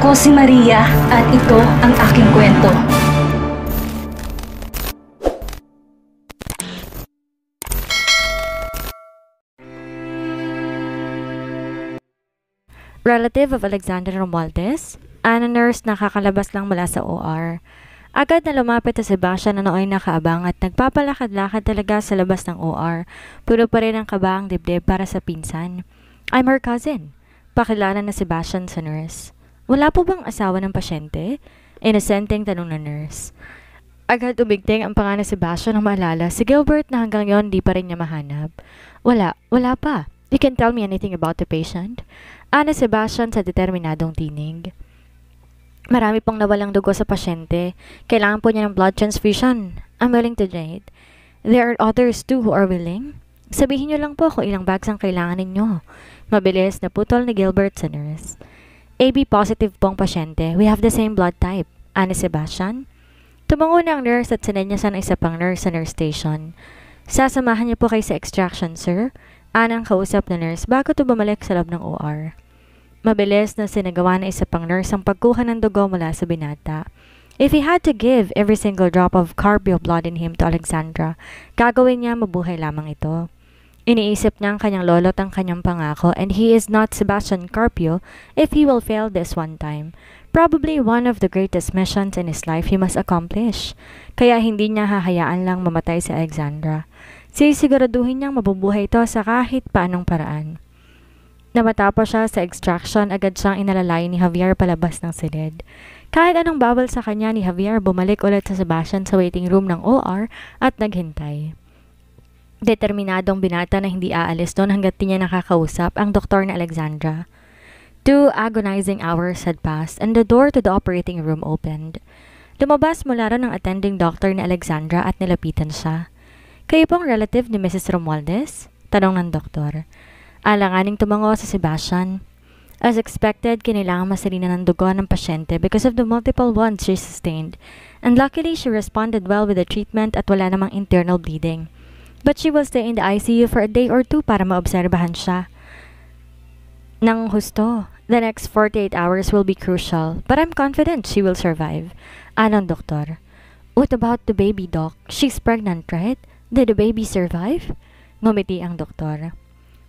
Ako si Maria at ito ang aking kwento. Relative of Alexander Romualdez, a nurse na kakalabas lang mula sa OR. Agad na lumapit si Sebastian na nooy nakaabang at nagpapalakad-lakad talaga sa labas ng OR. Puro pa rin ang kaba ang dibdib para sa pinsan. I'm her cousin. Pakilala na Sebastian sa nurse. Wala po bang asawa ng pasyente? Inosenteng tanong ng nurse. Agad umigting ang pangalan ni Sebastian nang maalala si Gilbert na hanggang yon di pa rin niya mahanap. Wala pa. You can tell me anything about the patient? Ana Sebastian sa determinadong tinig. Marami pong nawalang dugo sa pasyente. Kailangan po niya ng blood transfusion. I'm willing to donate. There are others too who are willing. Sabihin niyo lang po kung ilang bags ang kailangan ninyo. Mabilis na putol ni Gilbert sa nurse. AB positive pong pasyente. We have the same blood type. Ana Sebastian. Tumango na ang nurse at sinend niya sa isa pang nurse sa nurse station. Sasamahan niyo po kayo sa extraction, sir. Ana ang kausap na nurse bago ito bumalik sa loob ng OR. Mabilis na sinagawa na isa pang nurse ang pagkuha ng dugo mula sa binata. If he had to give every single drop of Carpio blood in him to Alexandra, gagawin niya mabuhay lamang ito. Iniisip niya ang kanyang lolo at ang kanyang pangako, and he is not Sebastian Carpio if he will fail this one time. Probably one of the greatest missions in his life he must accomplish. Kaya hindi niya hahayaan lang mamatay si Alexandra. Sisiguraduhin niyang mabubuhay ito sa kahit paanong paraan. Na matapos siya sa extraction, agad siyang inalalay ni Javier palabas ng silid. Kahit anong bawal sa kanya ni Javier, bumalik ulit sa Sebastian sa waiting room ng OR at naghintay. Determinadong binata na hindi aalis doon hanggat di niya nakakausap ang doktor na Alexandra. 2 agonizing hours had passed and the door to the operating room opened. Lumabas mula ron ang attending doctor ni Alexandra at nilapitan siya. Kayo pong relative ni Mrs. Romualdez? Tanong ng doktor. Alanganing tumango sa Sebastian. As expected, kinailangan masalina ng dugo ng pasyente because of the multiple wounds she sustained, and luckily she responded well with the treatment at wala namang internal bleeding. But she will stay in the ICU for a day or two para maobserbahan siya. Nang husto, the next 48 hours will be crucial, but I'm confident she will survive. Anong doktor? What about the baby, doc? She's pregnant, right? Did the baby survive? Ngumiti ang doktor.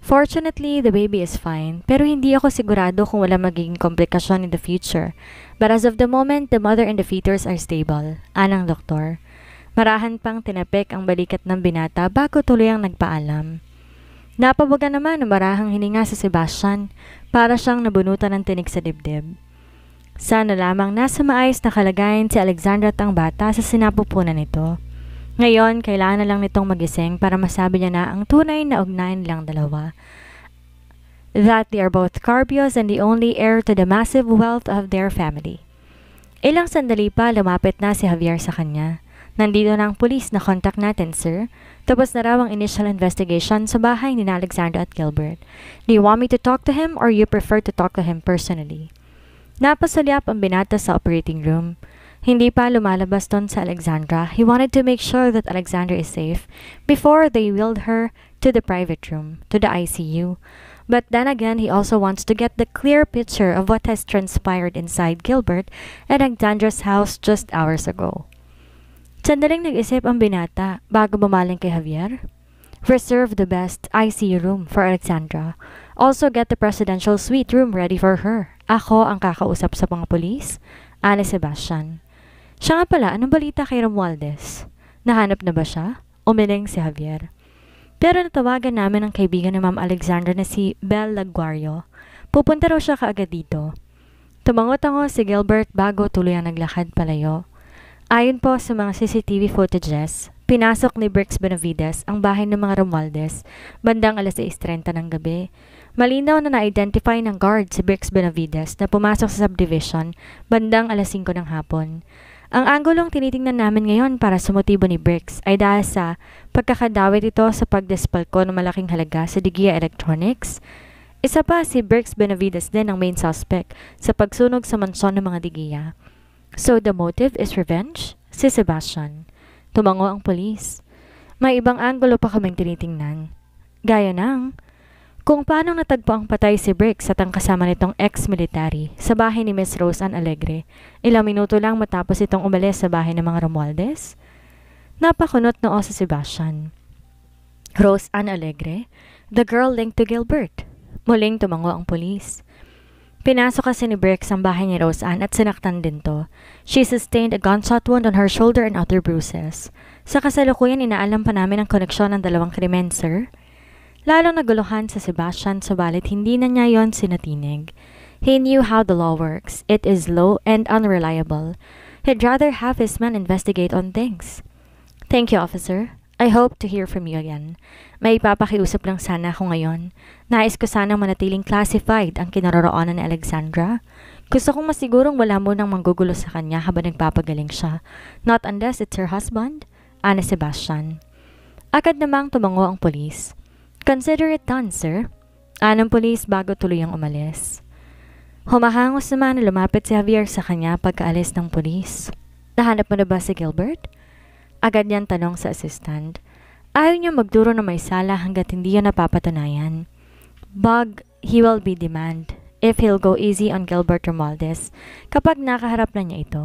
Fortunately, the baby is fine, pero hindi ako sigurado kung wala magiging komplikasyon in the future. But as of the moment, the mother and the fetus are stable. Anang doktor. Marahan pang tinapik ang balikat ng binata bago tuluyang nagpaalam. Napabugan naman ang marahang hininga sa Sebastian para siyang nabunutan ng tinik sa dibdib. Sana lamang nasa maayos na kalagayan si Alexandra at ang bata sa sinapupunan nito. Ngayon, kailangan na lang nitong magising para masabi niya na ang tunay na ugnayan nilang dalawa. That they are both Carpios and the only heir to the massive wealth of their family. Ilang sandali pa, lumapit na si Javier sa kanya. Nandito na ang pulis na contact natin, sir. Tapos na raw ang initial investigation sa bahay ni Alexandra at Gilbert. Do you want me to talk to him or you prefer to talk to him personally? Napasalyap ang binata sa operating room. Hindi pa lumalabas doon sa Alexandra. He wanted to make sure that Alexandra is safe before they wheeled her to the private room, to the ICU. But then again, he also wants to get the clear picture of what has transpired inside Gilbert and Alexandra's house just hours ago. Sandaling nag-isip ang binata bago bumaling kay Javier. Reserve the best ICU room for Alexandra. Also get the presidential suite room ready for her. Ako ang kakausap sa mga polis. Ana Sebastian. Siya nga pala, anong balita kay Romualdez? Nahanap na ba siya? Umiling si Javier. Pero natawagan namin ang kaibigan ni Ma'am Alexandra na si Belle Laguario. Pupunta raw siya kaagad dito. Tumango-tango si Gilbert bago tuluyang naglakad palayo. Ayon po sa mga CCTV footages, pinasok ni Brix Benavides ang bahay ng mga Romualdez bandang alas 6:30 ng gabi. Malinaw na na-identify ng guard si Brix Benavides na pumasok sa subdivision bandang alas 5 ng hapon. Ang anggulong tinitingnan namin ngayon para sa motibo ni Brix ay dahil sa pagkakadawit ito sa pagdespalko ng malaking halaga sa Digia Electronics. Isa pa si Brix Benavides din ang main suspect sa pagsunog sa mansyon ng mga Digia. So the motive is revenge? Si Sebastian. Tumango ang polis. May ibang anggulo pa kaming tinitingnan. Gaya ng, Kung paano natagpo ang patay si Briggs at ang kasama nitong ex-military sa bahay ni Miss Rose Ann Alegre, ilang minuto lang matapos itong umalis sa bahay ng mga Romualdez. Napakunot noo si Sebastian. Rose Ann Alegre, the girl linked to Gilbert. Muling tumango ang pulis. Pinasok kasi ni Briggs ang bahay ni Rose Ann at sinaktan din to. She sustained a gunshot wound on her shoulder and other bruises. Sa kasalukuyan, inaalam pa namin ang koneksyon ng dalawang krimen, sir. Lalong naguluhan sa Sebastian, subalit hindi na niya yon sinatinig. He knew how the law works. It is slow and unreliable. He'd rather have his men investigate on things. Thank you, officer. I hope to hear from you again. May ipapakiusap lang sana ako ngayon. Nais ko sanang manatiling classified ang kinaroroonan ni Alexandra. Gusto kong masigurong wala mo nang manggugulo sa kanya habang nagpapagaling siya. Not unless it's her husband, Ana Sebastian. Agad namang tumango ang pulis. Consider it done, sir. Anong pulis bago tuluyang umalis. Humahangos naman na lumapit si Javier sa kanya pagkaalis ng pulis. Nahanap mo na ba si Gilbert? Agad niyang tanong sa assistant. Ayaw niya magduro na may sala hanggat hindi yan napapatunayan. Bug, he will be demand if he'll go easy on Gilbert Romualdez kapag nakaharap na niya ito.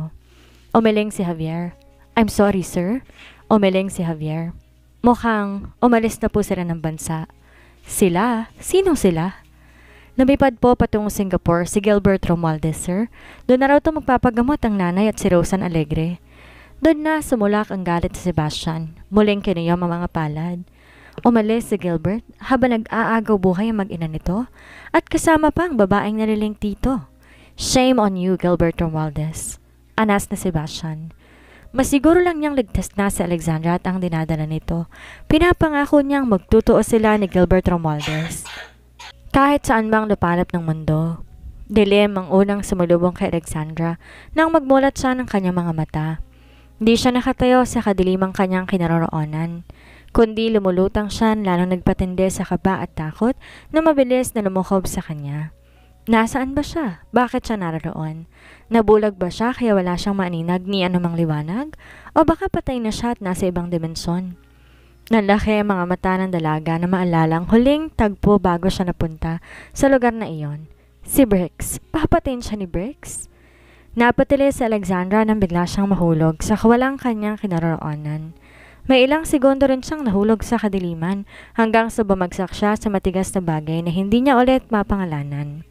Umiling si Javier. I'm sorry, sir. Umiling si Javier. Mukhang umalis na po sila ng bansa. Sila? Sinong sila? Lumipad po patungong Singapore si Gilbert Romualdez, sir. Doon na raw ito magpapagamot ang nanay at si Rose Ann Alegre. Doon na sumulak ang galit si Sebastian. Muling kinuyom ang mga palad. Umalis si Gilbert habang nag-aagaw buhay ang mag-ina nito at kasama pa ang babaeng naliling tito. Shame on you, Gilbert Romualdez. Anas na Sebastian. Masiguro lang niyang ligtas na si Alexandra at ang dinadala nito. Pinapangako niyang magtutuo sila ni Gilbert Romualdez. Kahit saan bang lupalop ng mundo. Dilim ang unang sumulubong kay Alexandra nang magmulat siya ng kanyang mga mata. Hindi siya nakatayo sa kadilimang kanyang kinaroroonan, kundi lumulutang siya lalong nagpatindi sa kaba at takot na mabilis na lumukob sa kanya. Nasaan ba siya? Bakit siya naroon? Nabulag ba siya kaya wala siyang maaninag ni anumang liwanag? O baka patay na siya at nasa ibang dimensyon? Nalaki ang mga mata ng dalaga na maalalang huling tagpo bago siya napunta sa lugar na iyon. Si Briggs. Papatayin siya ni Briggs? Napatili si Alexandra nang bigla siyang mahulog sa kawalang kanyang kinaroroonan. May ilang segundo rin siyang nahulog sa kadiliman hanggang sa bumagsak siya sa matigas na bagay na hindi niya ulit mapangalanan.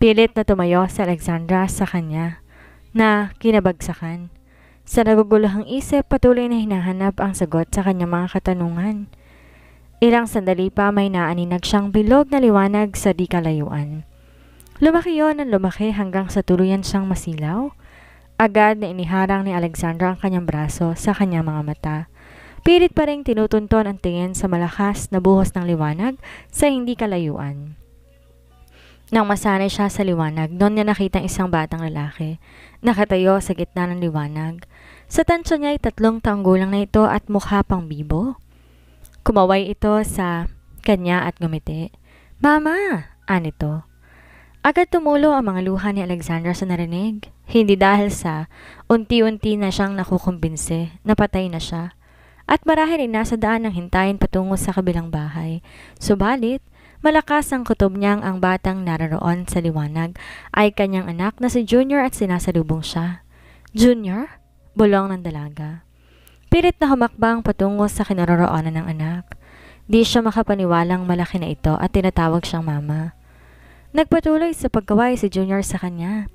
Pilit na tumayo si Alexandra sa kanya na kinabagsakan. Sa naguguluhang isip, patuloy na hinahanap ang sagot sa kanyang mga katanungan. Ilang sandali pa may naaninag siyang bilog na liwanag sa di kalayuan. Lumaki yon ng lumaki hanggang sa tuluyan siyang masilaw. Agad na iniharang ni Alexandra ang kanyang braso sa kanyang mga mata. Pilit pa rin tinutunton ang tingin sa malakas na buhos ng liwanag sa hindi kalayuan. Nang masanay siya sa liwanag, doon niya nakita isang batang lalaki. Nakatayo sa gitna ng liwanag. Sa tansya niya ay 3 taong gulang na ito at mukha pang bibo. Kumaway ito sa kanya at ngumiti. Mama! Anito. Agad tumulo ang mga luha ni Alexandra sa narinig. Hindi dahil sa unti-unti na siyang nakukumbinse na patay na siya. At marahil ay nasa daan ng hintayin patungo sa kabilang bahay. Subalit, malakas ang kutob niyang ang batang naroon sa liwanag ay kanyang anak na si Junior at sinasalubong siya. Junior? Bulong ng dalaga. Pilit na humakbang patungo sa kinaroroonan ng anak. Di siya makapaniwalang malaki na ito at tinatawag siyang mama. Nagpatuloy sa pagkaway si Junior sa kanya.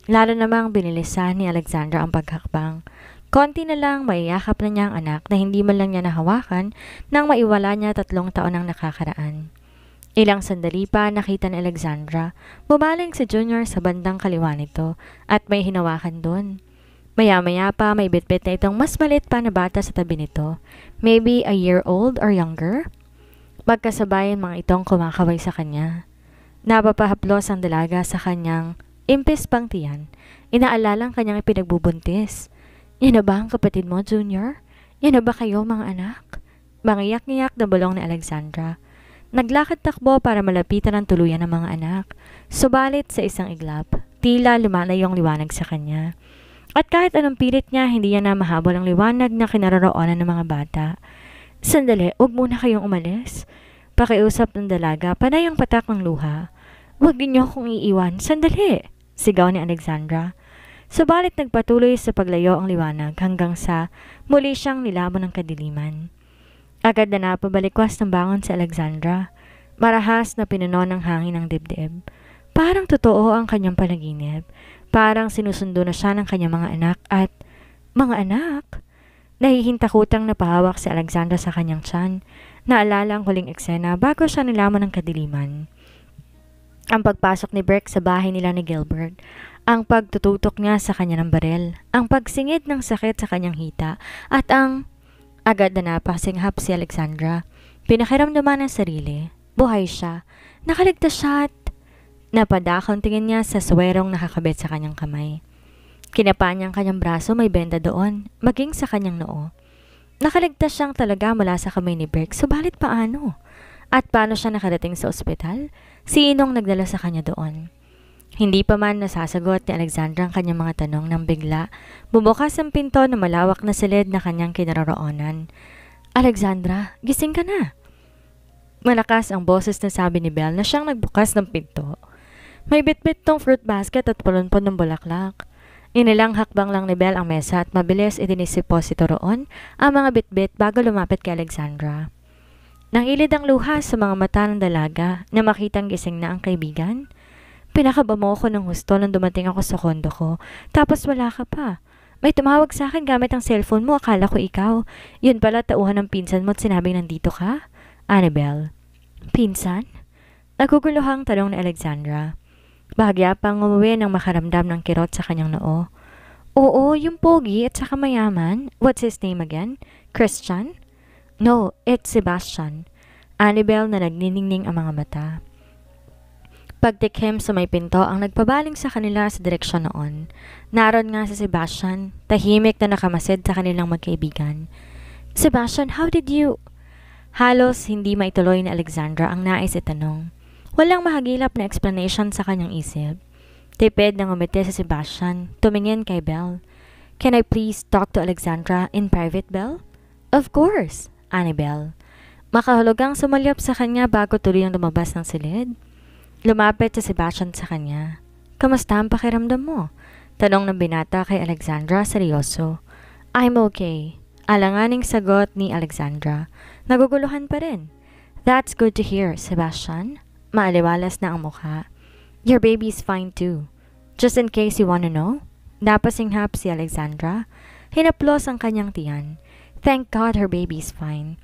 Lalo namang binilisan ni Alexandra ang paghakbang. Konti na lang maiyakap na niya ang anak na hindi man lang niya nahawakan nang maiwala niya 3 taon ang nakakaraan. Ilang sandali pa nakita ni Alexandra, bumaling si Junior sa bandang kaliwa nito at may hinawakan doon. Maya-maya pa may bitbit na itong mas maliit pa na bata sa tabi nito, maybe a year old or younger. Magkasabayan mga itong kumakaway sa kanya. Napapahaplos ang dalaga sa kanyang impis pang tiyan. Inaalalang kanyang ipinagbubuntis. Yan na ba ang kapatid mo, Junior? Yan na ba kayo, mga anak? Mangiyak-ngiyak na bulong ni Alexandra. Naglakad takbo para malapitan ang tuluyan ng mga anak. Subalit sa isang iglap, tila lumalayong liwanag sa kanya. At kahit anong pilit niya, hindi niya na mahabol ang liwanag na kinaroroonan ng mga bata. Sandali, huwag muna kayong umalis. Pakiusap ng dalaga, panay ang patak ng luha. "Huwag ninyo akong iiwan, sandali!" sigaw ni Alexandra. Subalit nagpatuloy sa paglayo ang liwanag hanggang sa muli siyang nilamon ng kadiliman. Agad na napabalikwas ng bangon si Alexandra. Marahas na pinuno ng hangin ng dibdib. Parang totoo ang kanyang panaginip. Parang sinusundo na siya ng kanyang mga anak at... Mga anak? Nahihintakutang napahawak si Alexandra sa kanyang tiyan. Naalala ang huling eksena bago siya nilamon ng kadiliman. Ang pagpasok ni Burke sa bahay nila ni Gilbert, ang pagtututok niya sa kanya ng barel, ang pagsingid ng sakit sa kanyang hita, at ang... Agad na napasinghap si Alexandra. Pinakiramdaman ng sarili. Buhay siya. Nakaligtas siya at... Napadakang tingin niya sa swerong nakakabit sa kanyang kamay. Kinapa niya ang kanyang braso, may benda doon, maging sa kanyang noo. Nakaligtas siyang talaga mula sa kamay ni Burke, subalit paano? At paano siya nakarating sa ospital? Sinong nagdala sa kanya doon? Hindi pa man nasasagot ni Alexandra ang kanyang mga tanong nang bigla bumukas ang pinto na malawak na silid na kanyang kinaroroonan. "Alexandra, gising ka na!" Malakas ang boses na sabi ni Belle na siyang nagbukas ng pinto. May bitbit tong fruit basket at pulunpon ng bulaklak. Inilang hakbang lang ni Belle ang mesa at mabilis idinisposito roon ang mga bitbit bago lumapit kay Alexandra. Nangilid ang luha sa mga mata ng dalaga na makitang gising na ang kaibigan. "Pinakaba mo ako ng husto nang dumating ako sa kondo ko, tapos wala ka pa. May tumawag sa akin gamit ang cellphone mo, akala ko ikaw. Yun pala tauhan ng pinsan mo at sinabing nandito ka?" Annabelle. "Pinsan?" Naguguluhang tanong ni Alexandra. Bahagya pang umuwi nang makaramdam ng kirot sa kanyang noo. "Oo, yung pogi at saka mayaman. What's his name again? Christian?" "No, it's Sebastian." Annabelle na nagniningning ang mga mata. Pagtikhim sa may pinto ang nagpabaling sa kanila sa direksyon noon. Naroon nga si Sebastian, tahimik na nakamasid sa kanilang magkaibigan. "Sebastian, how did you..." Halos hindi maituloy ni Alexandra ang nais itanong. Walang mahagilap na explanation sa kanyang isip. Tipid na ngumiti si Sebastian, tumingin kay Belle. "Can I please talk to Alexandra in private, Belle?" "Of course," Annabelle. Makahulugang sumalyap sa kanya bago tuloy ang lumabas ng silid. Lumapit si Sebastian sa kanya. "Kamusta ang pakiramdam mo?" Tanong ng binata kay Alexandra seryoso. "I'm okay," alanganing sagot ni Alexandra. Naguguluhan pa rin. "That's good to hear, Sebastian." Maaliwalas na ang mukha. "Your baby's fine too. Just in case you wanna know." Napasinghap si Alexandra. Hinaplos ang kanyang tiyan. "Thank God her baby's fine."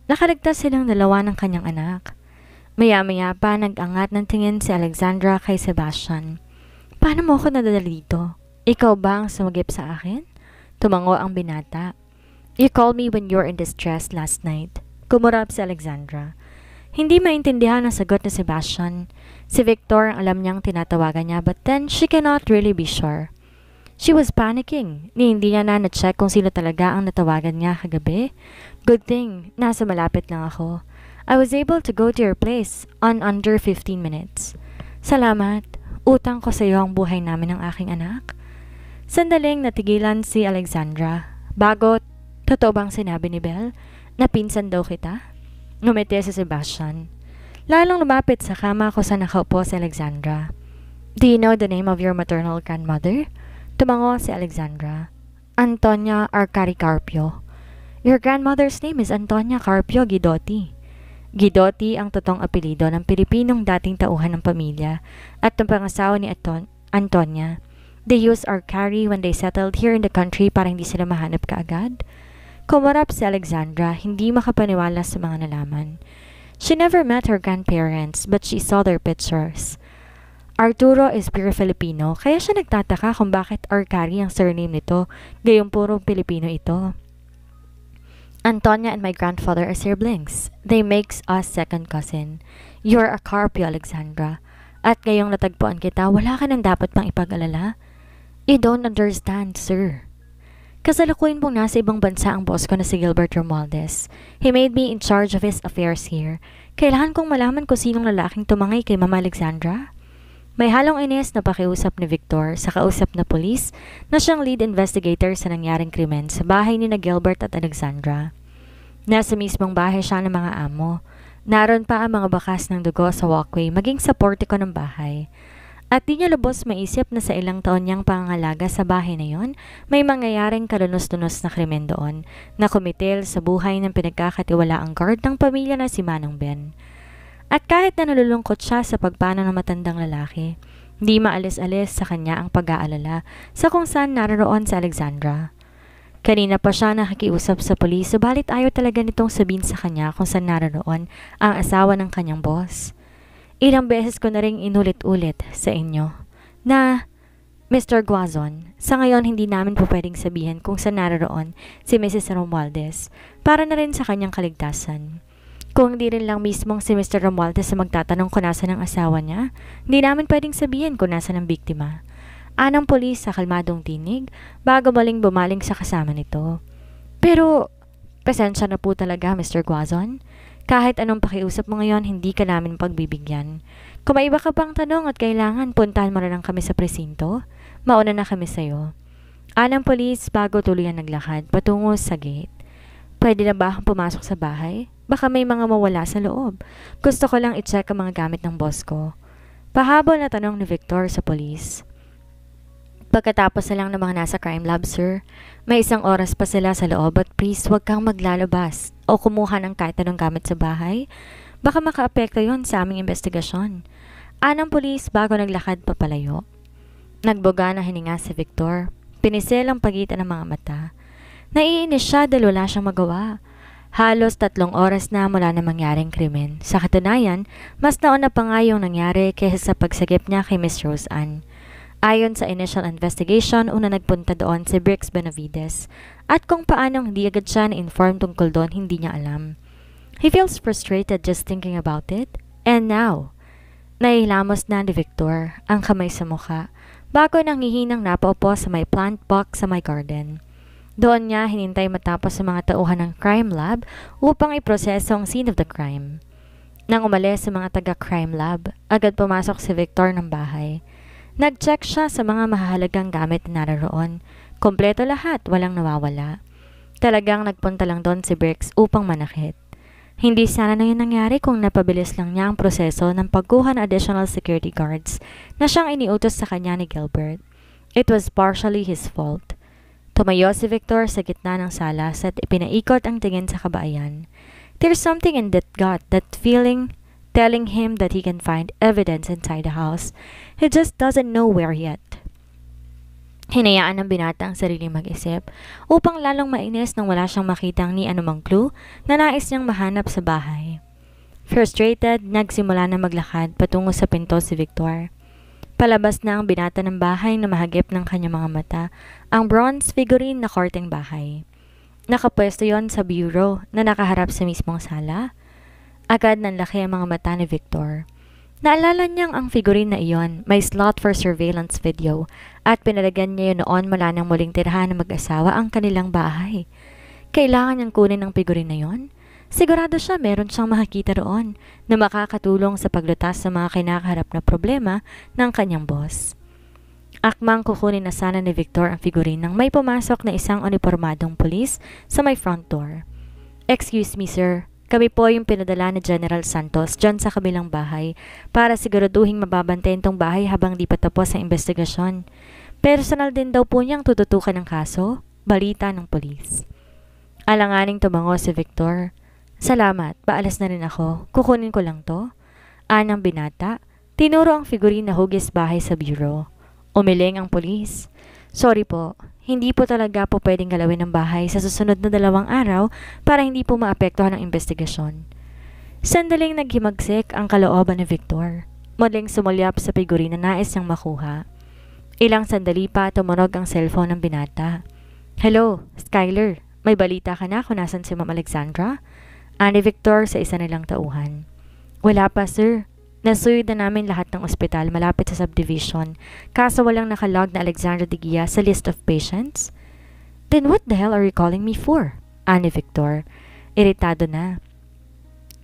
Nakaligtas silang dalawa ng kanyang anak. Maya-maya pa nag-angat ng tingin si Alexandra kay Sebastian. "Paano mo ako nadala dito? Ikaw ba ang sumagip sa akin?" Tumango ang binata. "You called me when you were in distress last night." Kumurap si Alexandra. Hindi maintindihan ang sagot ni Sebastian. Si Victor ang alam niyang tinatawagan niya but then she cannot really be sure. She was panicking. Hindi niya na na-check kung sino talaga ang natawagan niya kagabi. Good thing, nasa malapit lang ako. I was able to go to your place on under 15 minutes. Salamat. Utang ko sa iyo ang buhay namin ng aking anak. Sandaling natigilan si Alexandra. Bago, totoo bang sinabi ni Belle na pinsan daw kita? Ngumiti si Sebastian. Lalong lumapit sa kama ko sa nakaupo si Alexandra. "Do you know the name of your maternal grandmother?" Tumango si Alexandra. "Antonia Arcari Carpio." "Your grandmother's name is Antonia Carpio Guidotti." Guidotti ang totoong apelido ng Pilipinong dating tauhan ng pamilya at ng pangasawa ni Antonia. They used Arcari when they settled here in the country para hindi sila mahanap kaagad. Kumarap si Alexandra, hindi makapaniwala sa mga nalaman. She never met her grandparents but she saw their pictures. Arturo is pure Filipino, kaya siya nagtataka kung bakit Arcari ang surname nito, gayong puro Pilipino ito. "Antonia and my grandfather are siblings. They makes us second cousin. You're a Carpio, Alexandra. At ngayong natagpuan kita, wala ka nang dapat pang ipag-alala." "You don't understand, sir. Kasalukuyan pong nasa ibang bansa ang boss ko na si Gilbert Romualdez. He made me in charge of his affairs here. Kailangan kong malaman kung sinong lalaking tumangay kay Mama Alexandra." May halong inis na pakiusap ni Victor sa kausap na pulis na siyang lead investigator sa nangyaring krimen sa bahay ni na Gilbert at Alexandra. Nasa mismong bahay siya ng mga amo. Naroon pa ang mga bakas ng dugo sa walkway maging sa portiko ng bahay. At di niya lubos maisip na sa ilang taon niyang pangangalaga sa bahay na yon, may mangyayaring kalunos-tunos na krimen doon na kumitil sa buhay ng pinagkakatiwalaang guard ng pamilya na si Manong Ben. At kahit na nalulungkot siya sa pagpanaw ng matandang lalaki, di maalis-alis sa kanya ang pag-aalala sa kung saan naroon si Alexandra. Kanina pa siya nakikiusap sa pulis, subalit ayaw talaga nitong sabihin sa kanya kung saan naroon ang asawa ng kanyang boss. Ilang beses ko na ring inulit-ulit sa inyo na Mr. Guazon, sa ngayon hindi namin po pwedeng sabihin kung saan naroon si Mrs. Romualdez para na rin sa kanyang kaligtasan. Kung hindi rin lang mismong si Mr. Romualdez sa magtatanong kung nasa ng asawa niya, hindi namin pwedeng sabihin kung nasa ng biktima. Anang pulis sa kalmadong tinig bago bumaling sa kasama nito. Pero, pasensya na po talaga Mr. Guazon. Kahit anong pakiusap mo ngayon, hindi ka namin pagbibigyan. Kung may iba ka pang tanong at kailangan, puntahan mo na lang kami sa presinto. Mauna na kami sa'yo. Anang pulis bago tuluyan naglakad patungo sa gate. Pwede na ba akong pumasok sa bahay? Baka may mga mawala sa loob. Gusto ko lang i-check ang mga gamit ng boss ko. Pahabol na tanong ni Victor sa pulis. Pagkatapos na lang ng mga nasa crime lab, sir, may 1 oras pa sila sa loob at please huwag kang maglalabas o kumuha ng kahit anong gamit sa bahay. Baka makaapekto yon sa aming investigasyon. Anang pulis bago naglakad papalayo. Nagbuga na hininga si Victor. Pinisil ang pagitan ng mga mata. Naiinis siya dahil wala siyang magawa. Halos 3 oras na mula na mangyaring krimen. Sa katunayan, mas nauna pa nga yung nangyari kaysa sa pagsagip niya kay Miss Rose Ann. Ayon sa initial investigation, una nagpunta doon si Brix Benavides at kung paanong hindi agad siya na-inform tungkol doon, hindi niya alam. He feels frustrated just thinking about it. And now, naihilamos na ni Victor ang kamay sa mukha bago nanghihinang napaupo sa may plant box sa may garden. Doon niya hinintay matapos sa mga tauhan ng crime lab upang iproseso ang scene of the crime. Nang umalis sa mga taga-crime lab, agad pumasok si Victor ng bahay. Nag-check siya sa mga mahahalagang gamit na naroon. Kompleto lahat, walang nawawala. Talagang nagpunta lang doon si Brix upang manakit. Hindi sana na yun nangyari kung napabilis lang niya ang proseso ng pagkuha ng additional security guards na siyang iniutos sa kanya ni Gilbert. It was partially his fault. Tumayo si Victor sa gitna ng salas at ipinaikot ang tingin sa kabayan. There's something in that gut, that feeling telling him that he can find evidence inside the house. He just doesn't know where yet. Hinayaan ng binata ang sarili mag-isip upang lalong mainis nang wala siyang makitang ni anumang clue na nais niyang mahanap sa bahay. Frustrated, nagsimula na maglakad patungo sa pinto si Victor. Palabas na ang binata ng bahay na mahagip ng kanyang mga mata ang bronze figurine na korteng bahay. Nakapwesto yon sa bureau na nakaharap sa mismong sala. Agad nanlaki ang mga mata ni Victor. Naalala niyang ang figurine na iyon may slot for surveillance video at pinalagyan niya yun noon mula nang muling tirahan ng mag-asawa ang kanilang bahay. Kailangan niyang kunin ang figurine na yon? Sigurado siya meron siyang makikita roon na makakatulong sa paglutas sa mga kinakaharap na problema ng kanyang boss. Akmang kukunin na sana ni Victor ang figurine nang may pumasok na isang unipormadong pulis sa may front door. Excuse me, sir. Kami po yung pinadala ni General Santos dyan sa kabilang bahay para siguraduhing mababantayan tong bahay habang di pa tapos ang investigasyon. Personal din daw po niyang tututukan ng kaso, balita ng pulis. Alanganing tumango si Victor. Salamat, paalas na rin ako. Kukunin ko lang to. Anang binata, tinuro ang figurine na hugis bahay sa bureau. Umiling ang pulis. Sorry po, hindi po talaga po pwedeng galawin ng bahay sa susunod na 2 araw para hindi po maapektuhan ang investigasyon. Sandaling naghimagsik ang kalooban ni Victor. Muling sumulyap sa figurine na nais niyang makuha. Ilang sandali pa tumunog ang cellphone ng binata. Hello, Skyler. May balita ka na kung nasan si Ma'am Alexandra? Ani Victor sa isa nilang tauhan. Wala pa, sir. Nasuyod na namin lahat ng ospital malapit sa subdivision, kaso walang nakalog na Alexandra de Guia sa list of patients. Then what the hell are you calling me for? Ani Victor. Iritado na.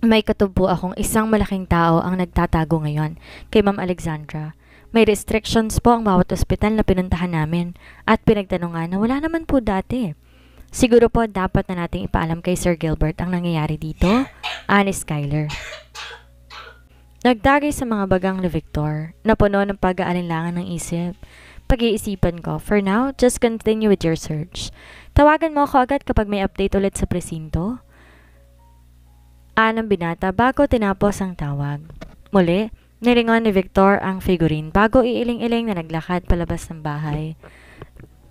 May katubo akong isang malaking tao ang nagtatago ngayon kay Ma'am Alexandra. May restrictions po ang bawat ospital na pinuntahan namin at pinagtanungan na wala naman po dati. Siguro po dapat na nating ipaalam kay Sir Gilbert ang nangyayari dito, ani Skyler. Nagdagay sa mga bagang ni Victor, na puno ng pag-aalinlangan ng isip. Pag-iisipan ko, for now, just continue with your search. Tawagan mo ako agad kapag may update ulit sa presinto. Anang binata bago tinapos ang tawag. Muli, nilingon ni Victor ang figurine bago iiling-iling na naglakad palabas ng bahay.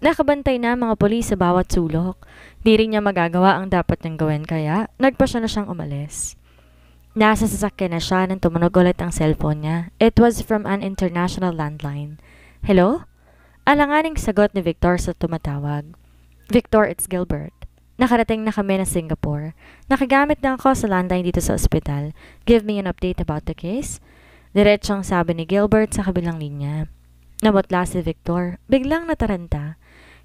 Nakabantay na mga pulis sa bawat sulok. Di rin niya magagawa ang dapat niyang gawin kaya nagpa siya na siyang umalis. Nasa sasakyan na siya nang tumunog ulit ang cellphone niya. It was from an international landline. Hello? Alanganing sagot ni Victor sa tumatawag. Victor, it's Gilbert. Nakarating na kami ng Singapore. Nakagamit na ako sa landline dito sa ospital. Give me an update about the case. Diretsong sabi ni Gilbert sa kabilang linya. Namutla si Victor. Biglang nataranta.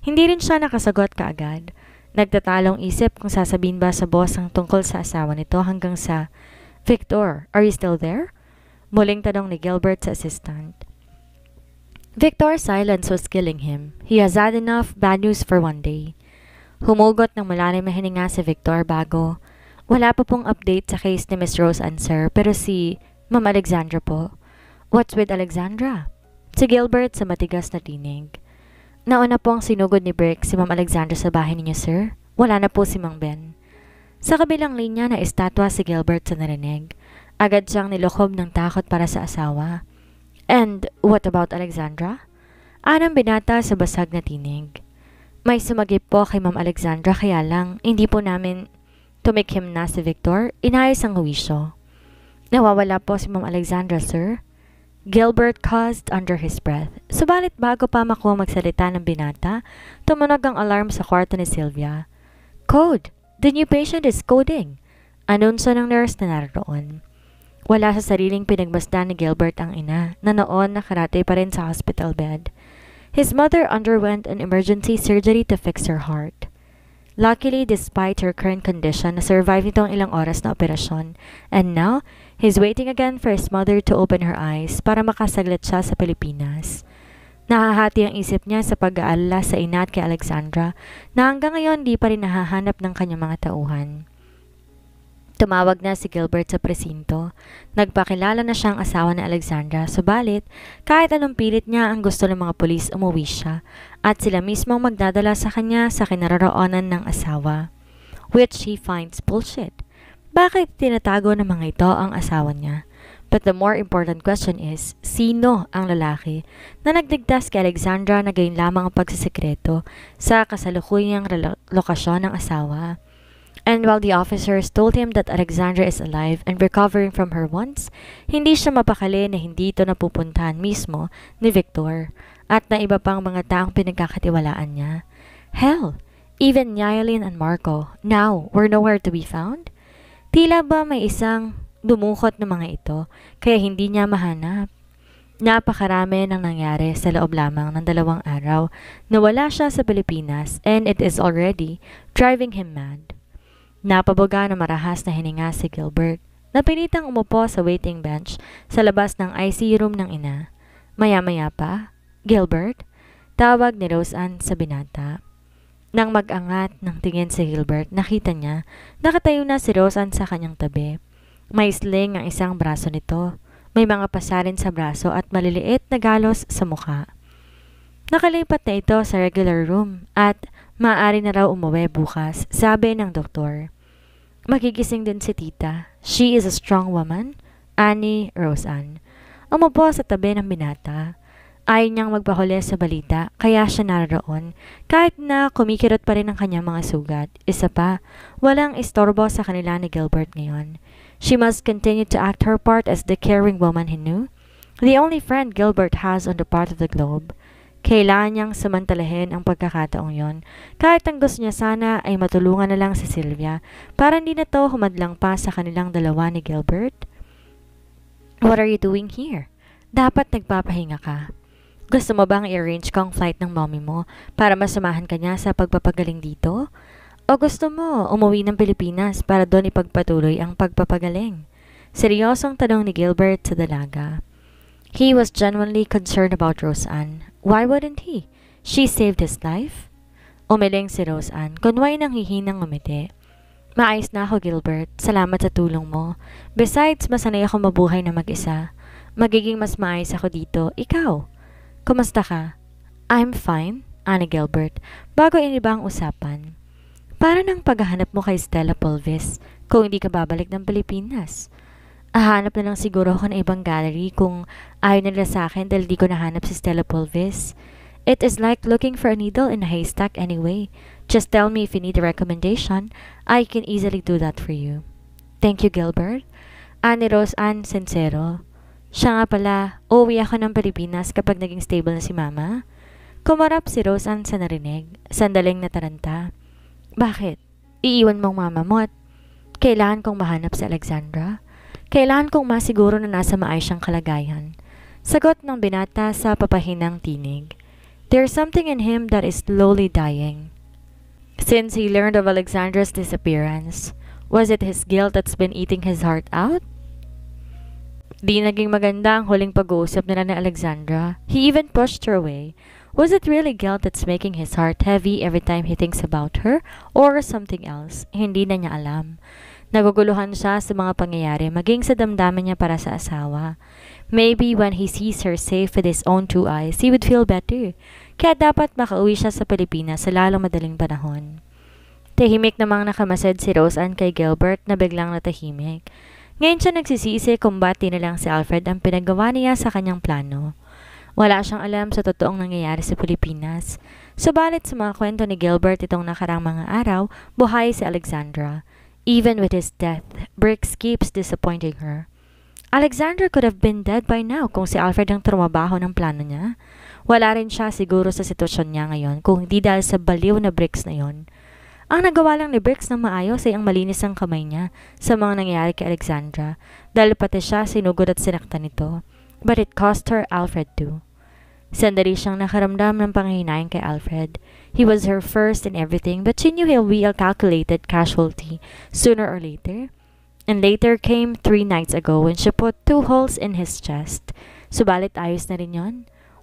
Hindi rin siya nakasagot kaagad. Nagtatalong isip kung sasabihin ba sa boss ang tungkol sa asawa nito hanggang sa, Victor, are you still there? Muling tanong ni Gilbert sa assistant. Victor's silence was killing him. He has had enough bad news for one day. Humugot ng malalim na hininga si Victor bago. Wala pa pong update sa case ni Miss Rose Ann, sir, pero si Ma'am Alexandra po. What's with Alexandra? Si Gilbert sa matigas na tinig. Nauna po ang sinugod ni Brick si Ma'am Alexandra sa bahay ninyo, sir. Wala na po si Mang Ben. Sa kabilang linya na estatwa si Gilbert sa narinig. Agad siyang nilokob ng takot para sa asawa. And what about Alexandra? Anang binata sa basag na tinig. May sumagip po kay Ma'am Alexandra kaya lang hindi po namin tumikim na si Victor. Inayos ang huwisyo. Nawawala po si Ma'am Alexandra, sir. Gilbert caused under his breath. Subalit bago pa makuha magsalita ng binata, tumunog ang alarm sa kwarto ni Sylvia. Code! The new patient is coding! Anunsyo ng nurse na naroon. Wala sa sariling pinagmasdan ni Gilbert ang ina na noon nakarate pa rin sa hospital bed. His mother underwent an emergency surgery to fix her heart. Luckily, despite her current condition, na-survive nito ang ilang oras na operasyon. And now, he's waiting again for his mother to open her eyes para makasaglit siya sa Pilipinas. Nahahati ang isip niya sa pag-aalala sa ina at kay Alexandra na hanggang ngayon di pa rin nahahanap ng kanyang mga tauhan. Tumawag na si Gilbert sa presinto. Nagpakilala na siyang asawa ni Alexandra, subalit kahit anong pilit niya ang gusto ng mga pulis umuwi siya at sila mismong magdadala sa kanya sa kinaroroonan ng asawa. Which he finds bullshit. Bakit tinatago ng mga ito ang asawa niya? But the more important question is, sino ang lalaki na nagdigtas kay Alexandra na gayon lamang ang pagsisikreto sa kasalukuyang lokasyon ng asawa? And while the officers told him that Alexandra is alive and recovering from her wounds, hindi siya mapakali na hindi ito napupuntahan mismo ni Victor at na iba pang mga taong pinagkakatiwalaan niya. Hell, even Nyalin and Marco now were nowhere to be found? Tila ba may isang dumukot ng mga ito kaya hindi niya mahanap? Napakarami nang nangyari sa loob lamang ng 2 araw na wala siya sa Pilipinas and it is already driving him mad. Napabuga na marahas na hininga si Gilbert. Napilitang umupo sa waiting bench sa labas ng ICU room ng ina. Maya-maya pa, Gilbert, tawag ni Rose Ann sa binata. Nang mag-angat ng tingin si Gilbert, nakita niya, nakatayo na si Rose Ann sa kanyang tabi. May sling ang isang braso nito. May mga pasarin sa braso at maliliit na galos sa mukha. Nakalipat na ito sa regular room at maaari na raw umuwi bukas, sabi ng doktor. Magigising din si tita. She is a strong woman, ani Rose Ann. Umupo sa tabi ng binata. Ayaw niyang magpahuli sa balita, kaya siya naroon. Kahit na kumikirot pa rin ang kanyang mga sugat. Isa pa, walang istorbo sa kanila ni Gilbert ngayon. She must continue to act her part as the caring woman he knew. The only friend Gilbert has on the part of the globe. Kailangan niyang samantalahin ang pagkakataong yon. Kahit ang gusto niya sana ay matulungan na lang si Sylvia para hindi na to humadlang pa sa kanilang dalawa ni Gilbert. What are you doing here? Dapat nagpapahinga ka. Gusto mo bang i-arrange ko ang flight ng mommy mo para masamahan ka niya sa pagpapagaling dito? O gusto mo umuwi ng Pilipinas para doon ipagpatuloy ang pagpapagaling? Seryosong tanong ni Gilbert sa dalaga. He was genuinely concerned about Rose Ann. Why wouldn't he? She saved his life. Umiling si Roseanne, kunway nang hihinang ngumiti. Maayos na ako, Gilbert. Salamat sa tulong mo. Besides, masanay ako mabuhay na mag-isa. Magiging mas maayos ako dito. Ikaw? Kumusta ka? I'm fine, ani Gilbert, bago iniba ang usapan. Para ng paghahanap mo kay Stella Pulvis kung hindi ka babalik ng Pilipinas. Hahanap na lang siguro ako ng ibang gallery kung ayaw nila sa akin dahil di ko nahanap si Stella Pulvis. It is like looking for a needle in a haystack anyway. Just tell me if you need a recommendation. I can easily do that for you. Thank you, Gilbert. Ani Roseanne sincero. Siya nga pala, uuwi ako ng Pilipinas kapag naging stable na si Mama. Kumarap si Roseanne sa narinig, sandaling nataranta. Bakit? Iiwan mong mama mo at kailangan kong mahanap si Alexandra? Kailangan kong masiguro na nasa maayos siyang kalagayan. Sagot ng binata sa papahinang tinig. There's something in him that is slowly dying. Since he learned of Alexandra's disappearance, was it his guilt that's been eating his heart out? Di naging maganda ang huling pag-uusap nila ni Alexandra. He even pushed her away. Was it really guilt that's making his heart heavy every time he thinks about her? Or something else? Hindi na niya alam. Naguguluhan siya sa mga pangyayari maging sa damdamin niya para sa asawa. Maybe when he sees her safe with his own two eyes, he would feel better. Kaya dapat makauwi siya sa Pilipinas sa lalong madaling panahon. Tahimik namang nakamasid si Roseanne kay Gilbert na biglang natahimik. Ngayon siya nagsisisi kung ba't di na lang si Alfred ang pinagawa niya sa kanyang plano. Wala siyang alam sa totoong nangyayari sa Pilipinas. Subalit sa mga kwento ni Gilbert itong nakarang mga araw, buhay si Alexandra. Even with his death, Briggs keeps disappointing her. Alexandra could have been dead by now kung si Alfred ang trumabaho ng plano niya. Wala rin siya siguro sa sitwasyon niya ngayon kung hindi dahil sa baliw na Briggs na yon. Ang nagawa lang ni Briggs ng maayos ay ang malinis ang kamay niya sa mga nangyayari kay Alexandra dahil pati siya sinugod at sinaktan nito. But it cost her Alfred too. Sandali siyang nakaramdam ng panghihinayang kay Alfred. He was her first in everything, but she knew he'll be a calculated casualty sooner or later. And later came 3 nights ago when she put 2 holes in his chest. Subalit ayos na rin yon.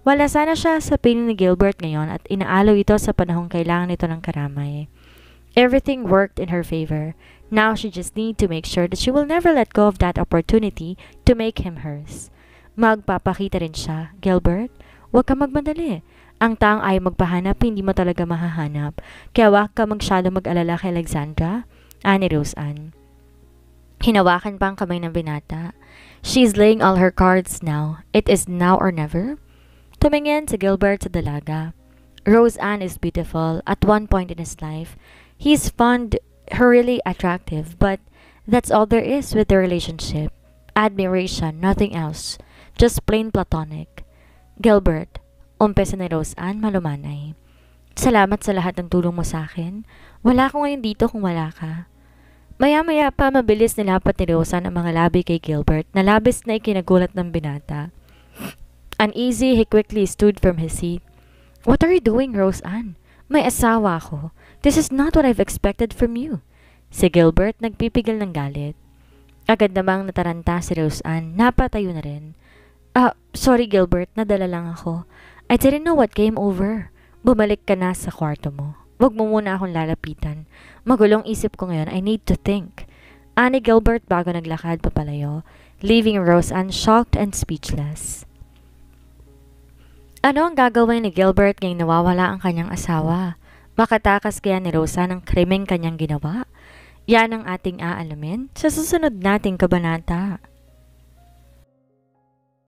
Wala sana siya sa piling ni Gilbert ngayon at inaalaw ito sa panahong kailangan nito ng karamay. Everything worked in her favor. Now she just need to make sure that she will never let go of that opportunity to make him hers. Magpapakita rin siya, Gilbert. Huwag ka magmadali. Ang taong ay magpahanap, hindi mo talaga mahahanap. Kaya huwag ka masyado mag-alala kay Alexandra, ani Roseanne. Hinawakan pa ang kamay ng binata. She's laying all her cards now. It is now or never. Tumingin si Gilbert sa dalaga. Roseanne is beautiful at one point in his life. He's found her really attractive, but that's all there is with the relationship. Admiration, nothing else. Just plain platonic. Gilbert, umpisa ni Roseanne malumanay. Salamat sa lahat ng tulong mo sa akin. Wala ko ngayon dito kung wala ka. Maya-maya pa mabilis nilapat ni Roseanne ang mga labi kay Gilbert na labis na ikinagulat ng binata. Uneasy, he quickly stood from his seat. What are you doing, Roseanne? May asawa ako. This is not what I've expected from you. Si Gilbert nagpipigil ng galit. Agad namang nataranta si Roseanne. Napatayo na rin. Sorry Gilbert, nadala lang ako. I didn't know what came over. Bumalik ka na sa kwarto mo. Huwag mo muna akong lalapitan. Magulong isip ko ngayon, I need to think. Ani Gilbert bago naglakad papalayo, leaving Roseanne shocked and speechless. Ano ang gagawin ni Gilbert ngayong nawawala ang kanyang asawa? Makatakas kaya ni Roseanne ang krimeng kanyang ginawa? Yan ang ating aalamin sa susunod nating kabanata.